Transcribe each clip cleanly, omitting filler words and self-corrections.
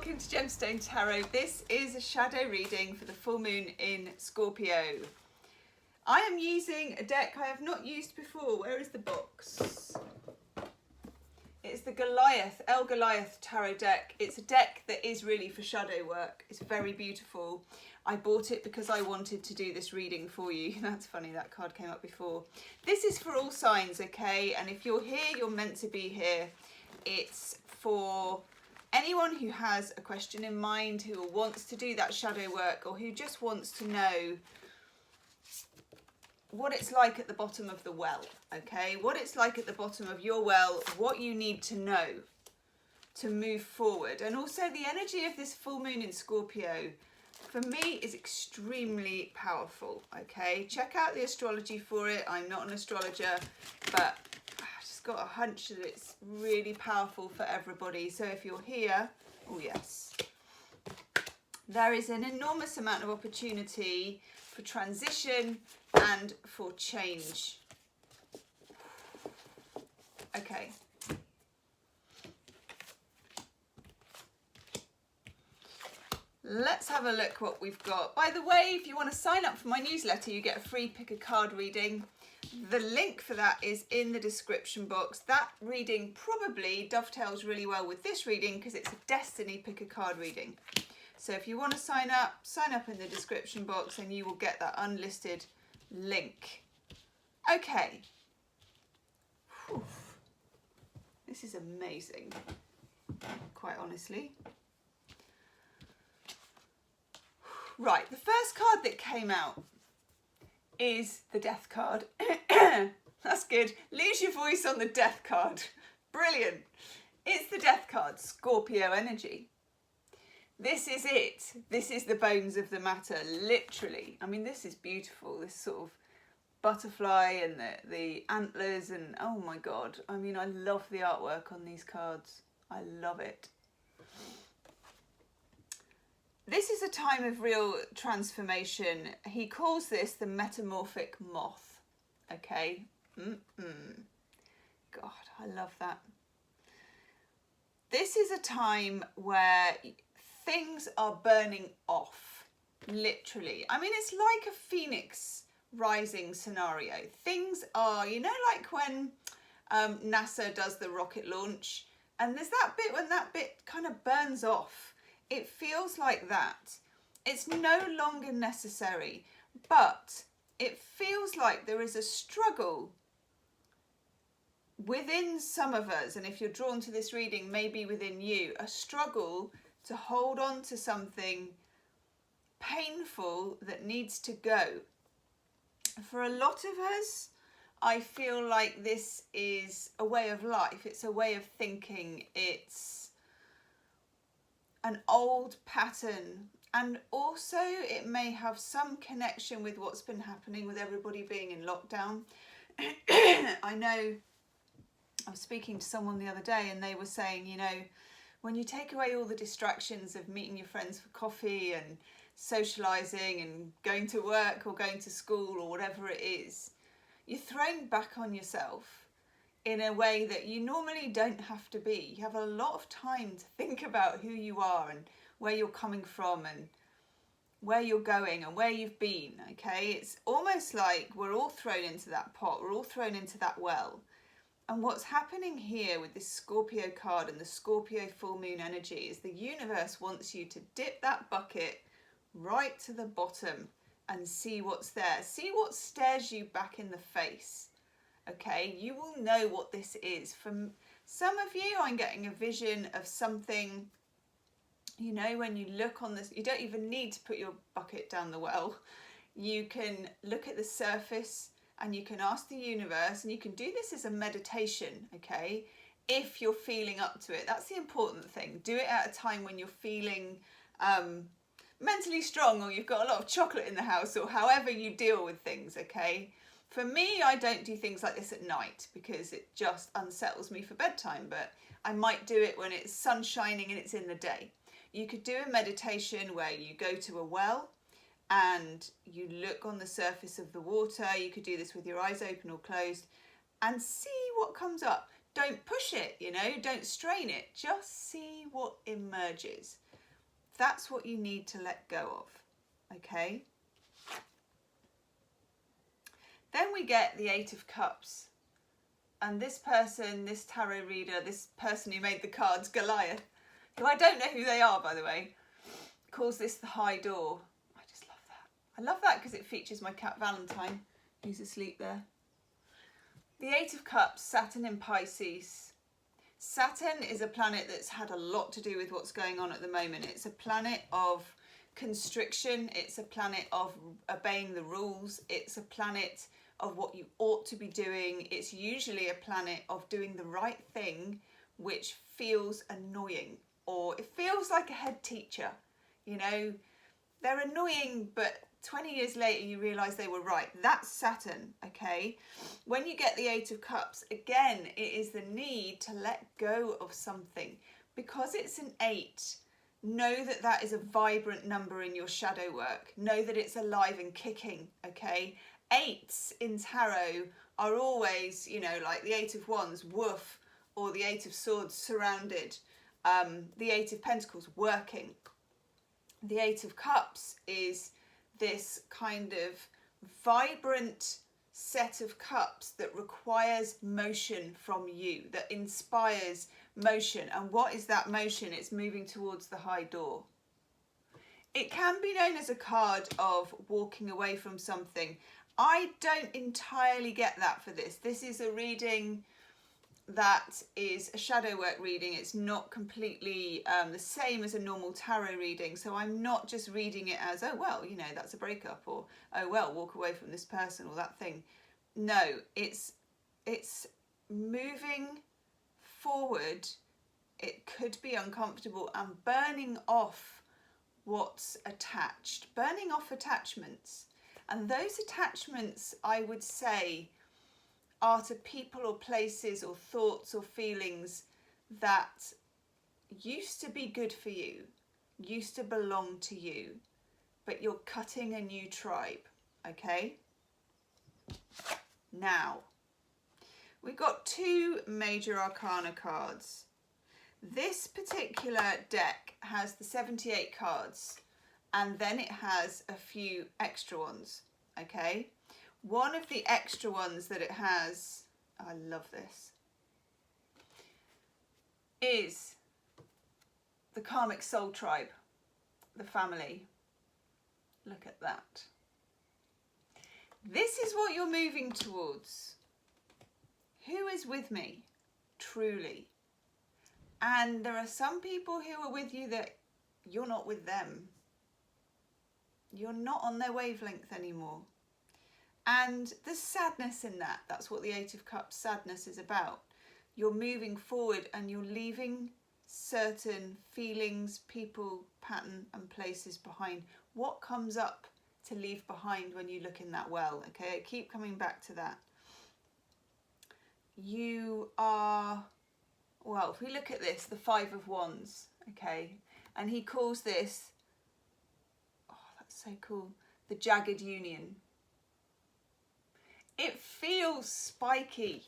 welcome to Gemstone Tarot. This is a shadow reading for the full moon in Scorpio. I am using a deck I have not used before. Where is the box? It's the El Goliath Tarot deck. It's a deck that is really for shadow work. It's very beautiful. I bought it because I wanted to do this reading for you. That's funny, that card came up before. This is for all signs, okay? And if you're here, you're meant to be here. It's for anyone who has a question in mind, who wants to do that shadow work, or who just wants to know what it's like at the bottom of the well, okay? What it's like at the bottom of your well, what you need to know to move forward. And also the energy of this full moon in Scorpio, for me, is extremely powerful, okay? Check out the astrology for it. I'm not an astrologer, but got a hunch that it's really powerful for everybody. So if you're here, oh yes, there is an enormous amount of opportunity for transition and for change. Okay. Let's have a look what we've got. By the way, if you want to sign up for my newsletter, you get a free pick a card reading. The link for that is in the description box. That reading probably dovetails really well with this reading because it's a destiny pick a card reading. So if you want to sign up in the description box and you will get that unlisted link. Okay. Whew. This is amazing, quite honestly. Right, the first card that came out is the Death card. That's good. Lose your voice on the Death card. Brilliant. It's the Death card, Scorpio energy. This is it. This is the bones of the matter, literally. I mean, this is beautiful. This sort of butterfly and the antlers and oh my God. I mean, I love the artwork on these cards. I love it. This is a time of real transformation. He calls this the metamorphic moth. Okay. God, I love that. This is a time where things are burning off, literally. I mean, it's like a phoenix rising scenario. Things are, you know, like when NASA does the rocket launch, and there's that bit when that bit kind of burns off. It feels like that. It's no longer necessary, but it feels like there is a struggle within some of us, and if you're drawn to this reading, maybe within you, a struggle to hold on to something painful that needs to go. For a lot of us, I feel like this is a way of life. It's a way of thinking. It's an old pattern, and also it may have some connection with what's been happening with everybody being in lockdown. I know I was speaking to someone the other day and they were saying, you know, when you take away all the distractions of meeting your friends for coffee and socializing and going to work or going to school or whatever it is, you're thrown back on yourself in a way that you normally don't have to be. You have a lot of time to think about who you are and where you're coming from and where you're going and where you've been, okay? It's almost like we're all thrown into that pot, we're all thrown into that well. And what's happening here with this Scorpio card and the Scorpio full moon energy is the universe wants you to dip that bucket right to the bottom and see what's there. See what stares you back in the face. Okay, you will know what this is. From some of you, I'm getting a vision of something, you know, when you look on this, you don't even need to put your bucket down the well. You can look at the surface and you can ask the universe, and you can do this as a meditation, okay, if you're feeling up to it. That's the important thing. Do it at a time when you're feeling mentally strong, or you've got a lot of chocolate in the house, or however you deal with things, okay? For me, I don't do things like this at night because it just unsettles me for bedtime, but I might do it when it's sun shining and it's in the day. You could do a meditation where you go to a well and you look on the surface of the water. You could do this with your eyes open or closed and see what comes up. Don't push it, you know, don't strain it. Just see what emerges. That's what you need to let go of, okay? Then we get the Eight of Cups. And this person, this tarot reader, this person who made the cards, Goliath, who I don't know who they are, by the way, calls this the high door. I just love that. I love that because it features my cat Valentine, who's asleep there. The Eight of Cups, Saturn in Pisces. Saturn is a planet that's had a lot to do with what's going on at the moment. It's a planet of constriction. It's a planet of obeying the rules. It's a planet of what you ought to be doing. It's usually a planet of doing the right thing, which feels annoying, or it feels like a head teacher. You know, they're annoying, but 20 years later you realise they were right. That's Saturn, okay? When you get the Eight of Cups, again, it is the need to let go of something. Because it's an 8, know that that is a vibrant number in your shadow work. Know that it's alive and kicking, okay? 8s in tarot are always, you know, like the 8 of Wands, woof, or the 8 of Swords, surrounded. The 8 of Pentacles, working. The 8 of Cups is this kind of vibrant set of cups that requires motion from you, that inspires motion. And what is that motion? It's moving towards the high door. It can be known as a card of walking away from something. I don't entirely get that for this. This is a reading that is a shadow work reading. It's not completely the same as a normal tarot reading. So I'm not just reading it as, oh, well, you know, that's a breakup, or, oh, well, walk away from this person or that thing. No, it's moving forward. It could be uncomfortable, and burning off what's attached, burning off attachments. And those attachments, I would say, are to people or places or thoughts or feelings that used to be good for you, used to belong to you, but you're cutting a new tribe, okay? Now, we've got 2 major arcana cards. This particular deck has the 78 cards, and then it has a few extra ones, okay? One of the extra ones that it has, I love this, is the Karmic Soul Tribe, the family. Look at that. This is what you're moving towards. Who is with me, truly? And there are some people who are with you that you're not with them. You're not on their wavelength anymore. And there's sadness in that. That's what the 8 of Cups sadness is about. You're moving forward and you're leaving certain feelings, people, pattern and places behind. What comes up to leave behind when you look in that well? Okay, I keep coming back to that. You are, well, if we look at this, the 5 of Wands, okay, and he calls this, oh, that's so cool, the jagged union. It feels spiky.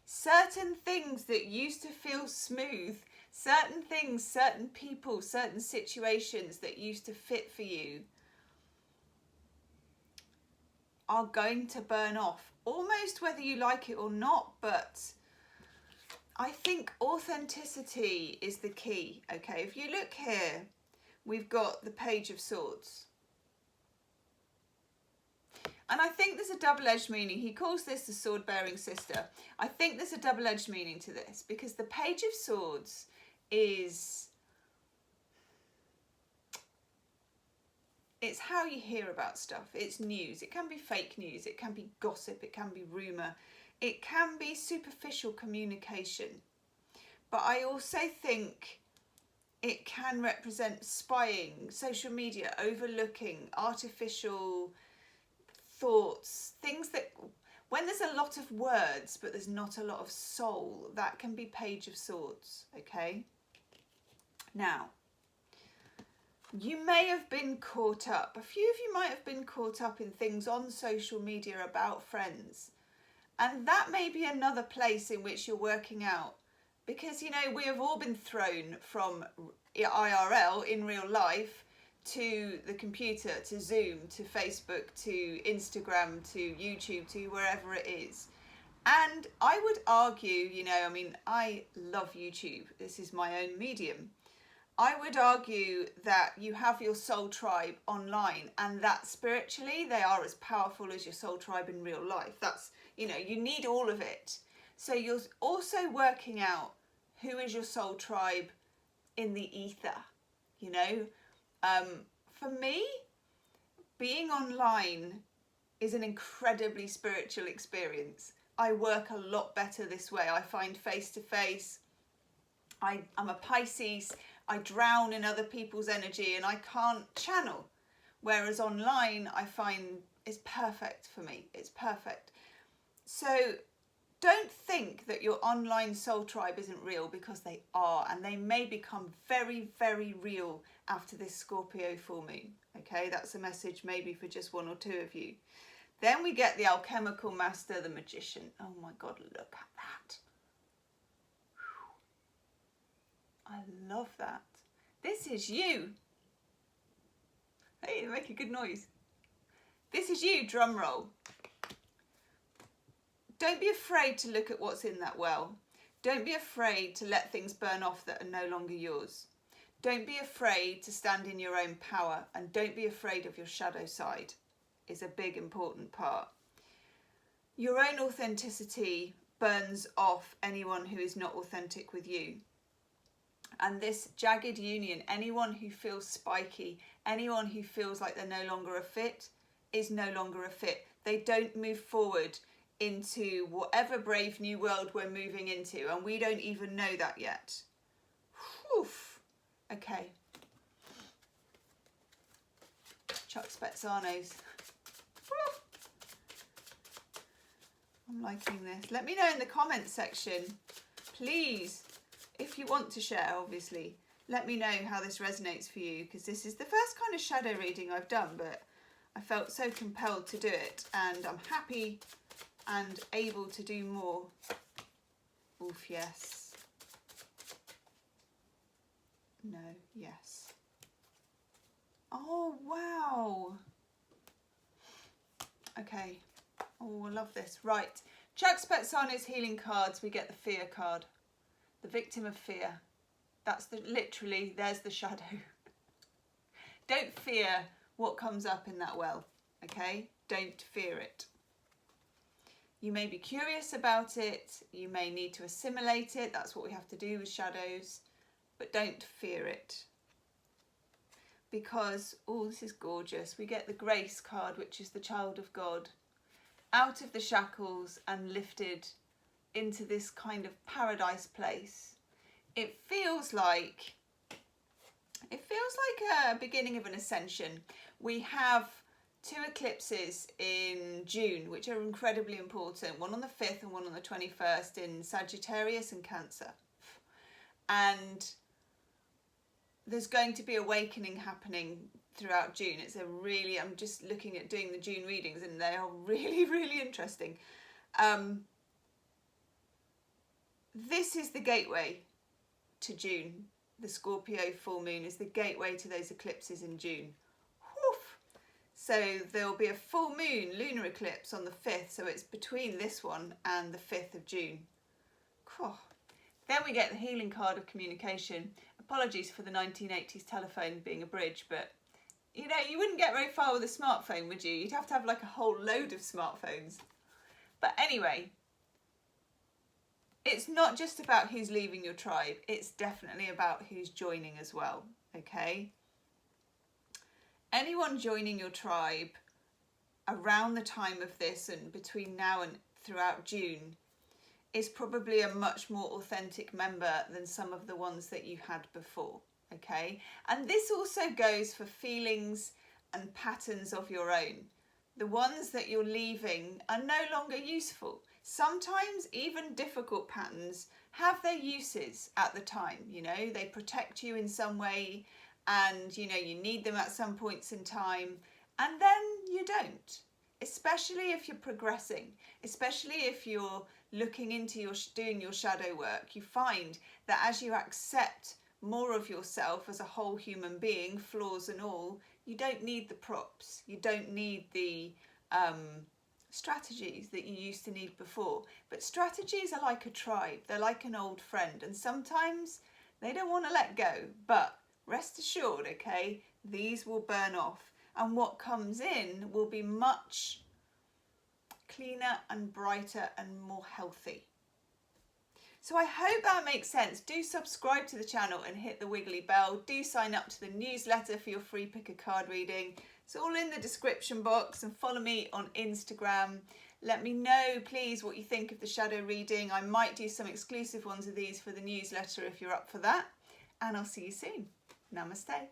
Certain things that used to feel smooth, certain things, certain people, certain situations that used to fit for you are going to burn off, almost whether you like it or not. But I think authenticity is the key, okay? If you look here, we've got the Page of Swords. And I think there's a double-edged meaning. He calls this the sword-bearing sister. I think there's a double-edged meaning to this, because the Page of Swords is, it's how you hear about stuff. It's news. It can be fake news. It can be gossip. It can be rumour. It can be superficial communication. But I also think it can represent spying, social media, overlooking, artificial thoughts, things that, when there's a lot of words but there's not a lot of soul, that can be Page of Swords, okay? Now, you may have been caught up, a few of you might have been caught up in things on social media about friends, and that may be another place in which you're working out, because, you know, we have all been thrown from IRL, in real life, to the computer, to Zoom, to Facebook, to Instagram, to YouTube, to wherever it is. And I would argue, you know, I mean, I love YouTube. This is my own medium. I would argue that you have your soul tribe online, and that spiritually they are as powerful as your soul tribe in real life. That's, you know, you need all of it. So you're also working out who is your soul tribe in the ether, you know. For me, being online is an incredibly spiritual experience. I work a lot better this way. I find face-to-face. I'm a Pisces. I drown in other people's energy and I can't channel. Whereas online, I find is perfect for me. It's perfect. So don't think that your online soul tribe isn't real, because they are, and they may become very, very real after this Scorpio full moon. Okay, that's a message maybe for just one or two of you. Then we get the alchemical master, the magician. Oh my God, look at that. I love that. This is you. Hey, make a good noise. This is you, drum roll. Don't be afraid to look at what's in that well. Don't be afraid to let things burn off that are no longer yours. Don't be afraid to stand in your own power, and don't be afraid of your shadow side is a big important part. Your own authenticity burns off anyone who is not authentic with you. And this jagged union, anyone who feels spiky, anyone who feels like they're no longer a fit, is no longer a fit. They don't move forward into whatever brave new world we're moving into, and we don't even know that yet. Whew. Okay. Chuck Spezzano's. I'm liking this. Let me know in the comments section, please, if you want to share, obviously. Let me know how this resonates for you, because this is the first kind of shadow reading I've done, but I felt so compelled to do it, and I'm happy and able to do more. Oof, yes. No, yes. Oh, wow. Okay. Oh, I love this. Right. Chuck Spezzano's healing cards, we get the fear card. The victim of fear. That's literally, there's the shadow. Don't fear what comes up in that well, okay? Don't fear it. You may be curious about it, you may need to assimilate it, that's what we have to do with shadows, but don't fear it. Because, oh, this is gorgeous, we get the grace card, which is the child of God, out of the shackles and lifted into this kind of paradise place. It feels like a beginning of an ascension. We have 2 eclipses in June, which are incredibly important. One on the 5th and one on the 21st in Sagittarius and Cancer. And there's going to be awakening happening throughout June. It's a really, I'm just looking at doing the June readings and they are really, really interesting. This is the gateway to June. The Scorpio full moon is the gateway to those eclipses in June. So there'll be a full moon lunar eclipse on the 5th, so it's between this one and the 5th of June. Then we get the healing card of communication. Apologies for the 1980s telephone being a bridge, but you know, you wouldn't get very far with a smartphone, would you? You'd have to have like a whole load of smartphones. But anyway, it's not just about who's leaving your tribe, it's definitely about who's joining as well, okay? Anyone joining your tribe around the time of this and between now and throughout June is probably a much more authentic member than some of the ones that you had before, okay? And this also goes for feelings and patterns of your own. The ones that you're leaving are no longer useful. Sometimes even difficult patterns have their uses at the time, you know, they protect you in some way, and you know, you need them at some points in time, and then you don't. Especially if you're progressing, especially if you're looking into doing your shadow work, you find that as you accept more of yourself as a whole human being, flaws and all, you don't need the props. You don't need the strategies that you used to need before. But strategies are like a tribe. They're like an old friend. And sometimes they don't want to let go. But rest assured, okay, these will burn off. And what comes in will be much cleaner and brighter and more healthy. So I hope that makes sense. Do subscribe to the channel and hit the wiggly bell. Do sign up to the newsletter for your free pick a card reading. It's all in the description box, and follow me on Instagram. Let me know, please, what you think of the shadow reading. I might do some exclusive ones of these for the newsletter if you're up for that. And I'll see you soon. Namaste.